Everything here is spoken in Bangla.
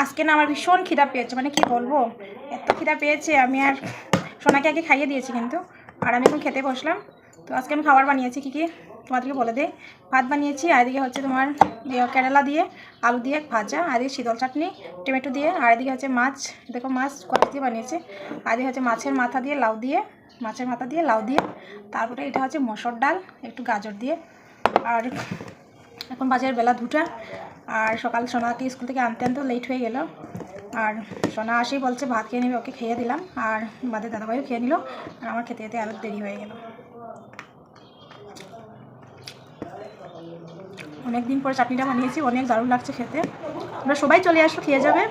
আজকে না আমার ভীষণ খিদা পেয়েছে, মানে কি বলবো, এত খিদা পেয়েছে। আমি আর সোনাকে আগে খাইয়ে দিয়েছি কিন্তু, আর আমি এখন খেতে বসলাম। তো আজকে আমি খাবার বানিয়েছি কী কী তোমাদেরকে বলে দিই। ভাত বানিয়েছি, আর এদিকে হচ্ছে তোমার কেরালা দিয়ে আলু দিয়ে ভাজা, আর এদিকে শীতল চাটনি টমেটো দিয়ে, আর এদিকে হচ্ছে মাছ, দেখো মাছ কড়াই দিয়ে বানিয়েছে, আর এদিকে হচ্ছে মাছের মাথা দিয়ে লাউ দিয়ে, মাছের মাথা দিয়ে লাউ দিয়ে, তারপরে এটা হচ্ছে মসুর ডাল একটু গাজর দিয়ে। আর এখন বাজার বেলা 2টা, আর সকাল সোনাকে স্কুল থেকে আনতে আনতেও লেট হয়ে গেল। আর সোনা আসেই বলছে ভাত খেয়ে নেবে, ওকে খেয়ে দিলাম, আর বাদের দাদাভাইও খেয়ে নিল, আর আমার খেতে খেতে আরও দেরি হয়ে গেল। অনেক দিন পর চাটনিটা বানিয়েছি, অনেক দারুণ লাগছে খেতে। তোমরা সবাই চলে আসো, খেয়ে যাবে।